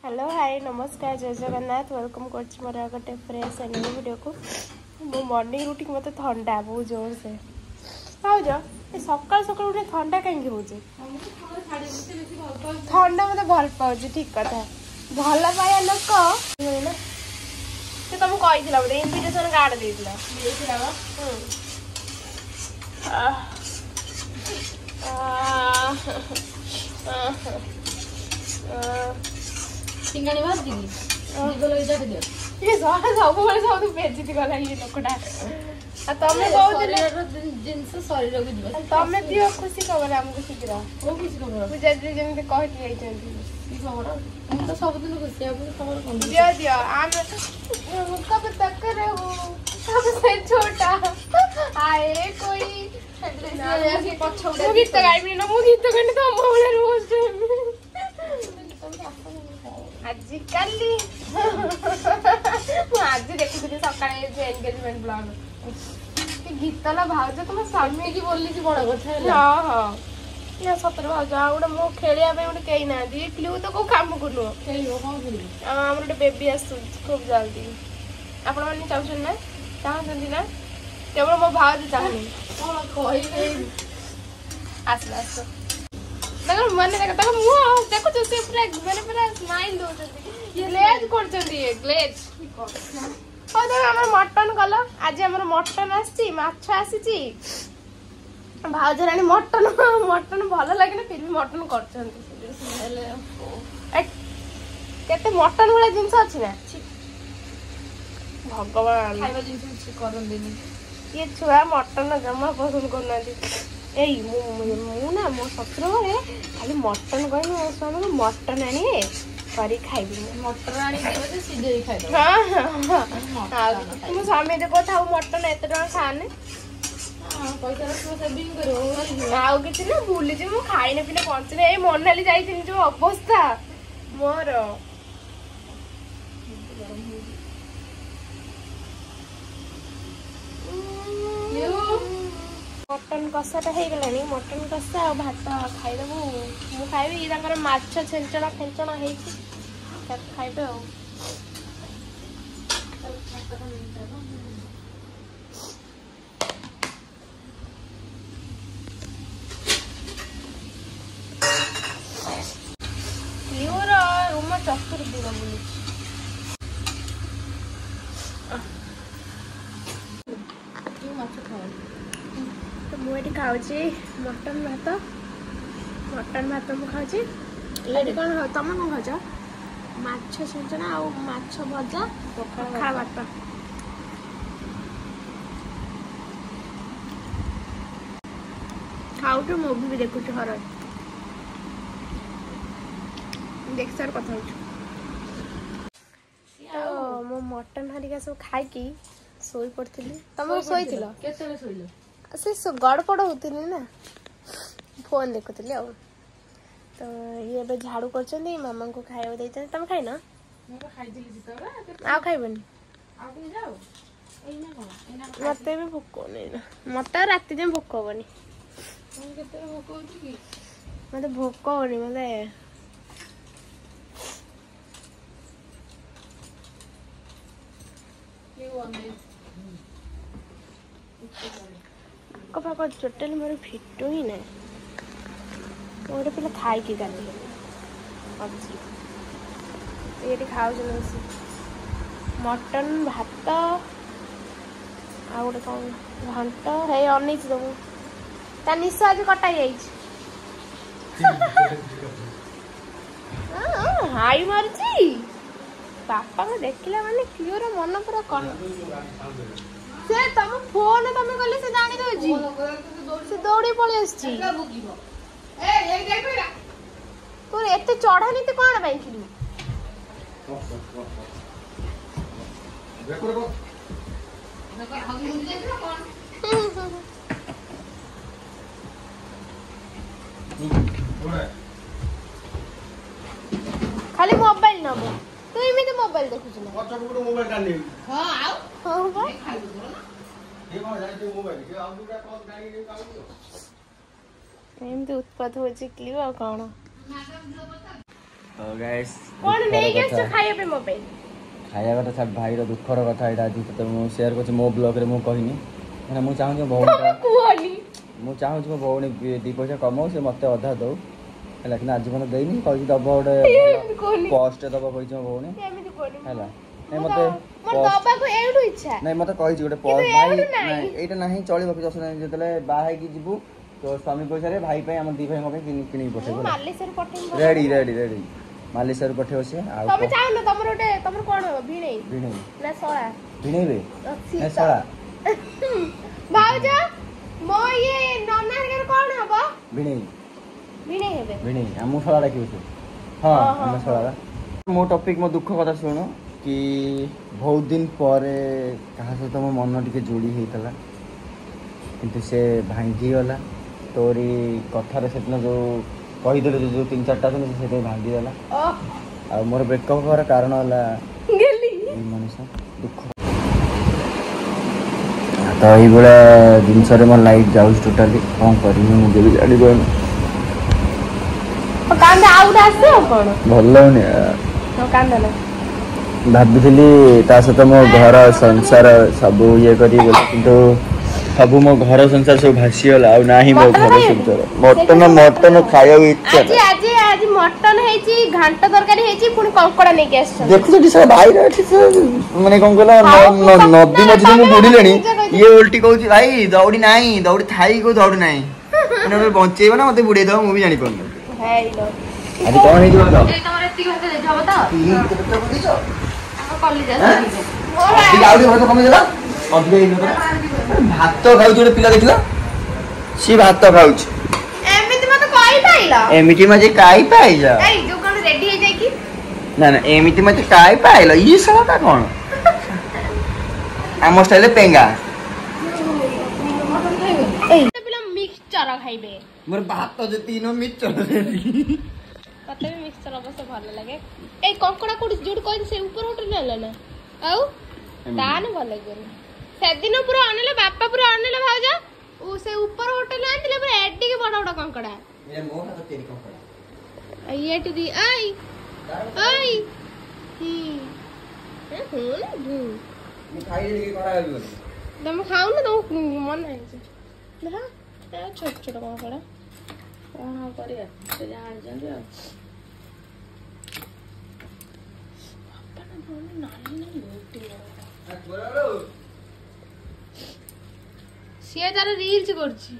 Hello hi नमस्कार जय Jagannath welcome कर मोर गोटे फ्रेश एंड न्यू वीडियो को मो मॉर्निंग रूटीन मत ठंडा बहुत जोर से भाज सकाल सकाल उठे ठंडा कहीं हो ठंडा मत भल पाऊँ ठीक कथा भल पाया लोक से तुमको कही बोले इनविटेशन कार्ड देला सिंगाणी भाजी ये सब सब बेजी गला ये लोकटा तमें कौन जिनस शरीर को जीव तमें दियो खुशी खबर आमको शीघ्र वो खुशी खबर पूजा जी जमी कही खबर हम तो सब दिन खुशी आप खबर कौन दियो दियो आम कब तक रहो कब से छोटा आए कोई गीत गाइबी ना मु गीत गाने तो मोहला रोज आजिकाली आज देखुଥିଲି ସକାଳେ ଯେ ଏନଗେଜମେଣ୍ଟ ବ୍ଲଗ ଗୀତ ନା ଭାଉଜ ତମ ସ୍ୱାମୀ की बोलली की बड़ कथा ହଁ ହଁ ଇଏ ସତରେ ଭାଉଜ ଆଉ ଗୋଟେ ମୁଁ ଖେଳିବା ପାଇଁ ଗୋଟେ କେହି ନାହାନ୍ତି କ୍ଲିଉ ତ କୋଉ କାମକୁ ନୁହଁ ଖେଳିବ କଣ ଖେଳିବ ଆମର ଗୋଟେ ବେବି ଆସୁଛି ଖୁବ ଜଲ୍ଦି ଆପଣମାନେ ଚାହୁଁଛନ୍ତି ନା ଚାହୁଁଛନ୍ତି ନା କେବଳ ମୋ ଭାଉଜ ଚାହୁଁନି କଣ କହିବେ ଆସିଲା ଆସ ତାଙ୍କର ମାନେ ତାଙ୍କ ମୁହଁ ଦେଖୁଛୁ ସେ ପୁରା ମାନେ ପୁରା ସ୍ମାଇଲ ଦଉଛନ୍ତି ଗ୍ଲେଜ କରୁଛନ୍ତି ଗ୍ଲେଜ ହଉ ତମେ ଆମର ମଟନ କଲ ଆଜି ଆମର ମଟନ ଆସିଛି ମାଛ ଆସିଛି ଭାଉଜ ରାଣୀ ମଟନ ମଟନ ଭଲ ଲାଗେନା ଫିର ବି ମଟନ କରୁଛନ୍ତି କେତେ ମଟନ ଭଳିଆ ଜିନିଷ ଅଛି ନା ଭଗବାନ ଖାଇବା ଜିନିଷ କରନ୍ତିନି ଇଏ ଛୁଆ ମଟନ ଜମା ପସନ୍ଦ କରୁନାହାନ୍ତି ଏଇ ମୁଁ ନା ମୋ ଶ୍ୱଶୁର ଘରେ ଖାଲି ମଟନ କହିବି ମୋ ସ୍ୱାମୀକୁ ମଟନ ଆଣିବେ କରି ଖାଇବି ମଟର ଆଣିକି ସିଝେଇ ଖାଇଦେବ ମୋ ସ୍ୱାମୀ ଦେଖ ଥାଉ ମଟନ ଏତେ ଟଙ୍କା ଖାଆନି ପଇସା ରଖିବ ସେଭିଂ କରିବ ଆଉ କିଛି ନା ଭୁଲିଯିବି ମୁଁ ଖାଇନେ ପିନେ ବଞ୍ଚିନି ଏଇ ମନାଲି ଯାଇଥିଲି ଯୋଉ ଅବସ୍ଥା ମୋର मटन कषाटा होगलानी मटन कषा और भात खाइदेबू मु खाइबी तांकर माछ छेंचड़ा फेंचड़ा होइछि खाइबे आ लिओर रूम चतुर्दिन बुली मुझे खाऊँ मटन भात मु खाऊँ ये कौन तुम कौन खाऊ माछ छेचना आ माछ भजा खा भात खाऊ मुवी भी देखु हर देख सार कथा मो मटन हरिका सब खाई शोई पड़ी तुम शोल से गड़पड़ होती ना फोन देखुली तो ये झाड़ू कर मामा को खाया दे तुम खाइन आ खाइबनी मत भी भोक मत रात जाए भोक हेनी मत भोक हेनी मत टोटल मोर फिटू ही ना गोटे पिला खाई गाली ये खाऊ मटन भात आ गोटे कौन घंट है अन सब ता निश आज कटा हाई मारी बापा को देखला माने क्लियर मन पूरा कन से तुम फोन तुम कहले से जानी दउजी से दौड़ी पळे आछी तोर एते चढ़ा नीति कोन बाई खिलु खाली मोबाइल नबो तू इमे तो मोबाइल देखु ना अच्छा को मोबाइल कानी हां आओ हां बा खाइ दो ना ये कौन जाय तो मोबाइल के आउ दुटा कॉल गाड़ी के काम एमती उत्पाद हो क्लियर कौन तो गाइस कौन नहीं के खाइए पे मोबाइल खाया कथा छाड़ भाई रो दुखर कथा एटा आज तो मु शेयर करछ मो ब्लॉग रे मु कहिनी ना मु चाहू जे भौणी कुहनी मु चाहू जे भौणी 2 पैसा कमाऊ से मते अधा दो हला कि आज मन देइनी कहि दब ओडे पोस्ट दब कहि छ भौणी एमिति कोनी हला ए मते मोर दबा को एडु इच्छा नहीं मते कहि छी ओडे पोस्ट भाई नहीं एटा नहीं चलिबो कि दस जेतले बाहे की जिबू तो स्वामी पैसा रे भाई पे हम दी भाई मके किनी पठे मालेश्वर पठे रेडी मालेश्वर पठे से आ तमे चाहो न तमर ओटे तमर कोन हो भिणई ना सळा भिणई रे ना सळा भाऊजा मो ये नन्ना के कोन हबो भिणई हेबे भिणई हमु सळा डाकिउ से हां हम सळा मो टॉपिक मो दुख कथा सुनो कि बहुत दिन परे कहा से तो मन टिके जोड़ी हेतला किंतु से भांगी गला तोरी कथार से जो कहीदेलु जो 3-4टा दिन से भांगी गला आ मोर ब्रेकअप होर कारण होला गेली मनुष्य दुख तो ई बड़ा दिन सरे मन लाइट जाउस टोटली कोन करी मु जेबी गाड़ी कोन कांदा आउट आसे कोन भलो ने तो कांदा ना भाबिथिली ता सहित मो घर संसार सब ये करी बोले किंतु सब मो घर संसार सब भासी गला आ नाही मो घर संसार मटन खायो इच्छा आज मटन हेची घांटा तरकारी हेची पुनी कंकड़ा नै के आछ देखु तो से भाई रठी से माने कोन कहला नदी मझी मु बुडीलेनी ये उल्टी कहूची भाई दौड़ी नाही दौड़ी थाई को दौड़ नाही माने बंचेबो ना मते बुडे दो मु भी जानि कोन हेलो आज कोन हे दियो तो ए तमरे एत्ती घंटे देखाबो त केते बुडीछो आ कॉलेज जा आउडी भर कमे जला अधिक इन भात खाउछ ओटे पिला देखिला सी भात खाउछ एमिति मते कहि पाइला एमिति मजे काई पाइजा ए जो कोन रेडी हे जाई की ना ना एमिति मते काई पाइला ई साला का कोन आम स्टाइल पेंगा ए पिला मिक्सचर खाइबे मोर भात जे तीनो मिक्सचर देती तते भी मिक्सचर अवश्य भल लागे ए कंकड़ा कोडी जोड कहि से ऊपर होटल नेला ना आउ तान भल लागे से दिन पूरा अनले बापा पूरा अनले भाजा ओ से ऊपर होटल आनले पूरा एडी के बड़ा बड़ा कंकड़ा मेरे मोह हाथ तेरी कंकड़ा ये टू दी आई आई मिठाई लेके करा आलू तुम खाओ ना तो मन है देखा छोट छोट कंकड़ा हां करिया से जान जंदे अपना बोल नानी ना लोटी बोलो सिया तार रील्स करछि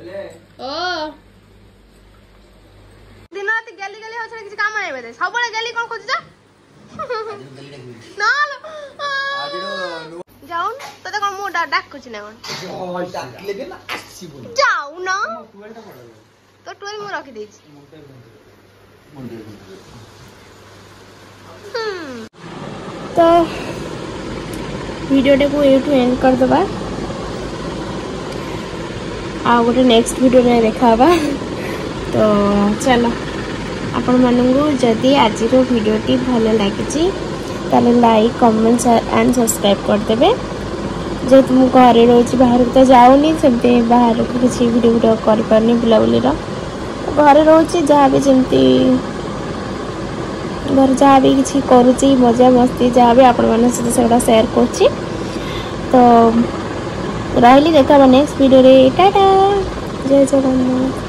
ले ओ दिन रात गली गली होछ किछ काम नै बेदे सब बळे गली कोन खोज जा ना आज जाऊ तते कोन मु डाक कुछ ना कोन डाकले दे ना आसी बोल जाऊ ना 12 टा पड़ल तो 12 मु रखि देछि तो वीडियो को एटू एंड कर दबा आ गोटे नेक्स्ट वीडियो में देखा तो चलो आपण मानू जदि आज वीडियोटी भल लगी ताले लाइक कमेंट एंड सब्सक्राइब करदे जेहेतु मु घरे रोची बाहर तो जाऊनी सेमती बाहर को किसी वीडियो कर पारनी बुलाबुली घरे रोची जहाँ भी जमती घर जहाँ भी किसी करुच्ची मजा मस्ती जहाँ भी आपण मान सहित से शेयर कर तो रही देखा नेक्स्ट वीडियो रे टाटा जय जगन्नाथ।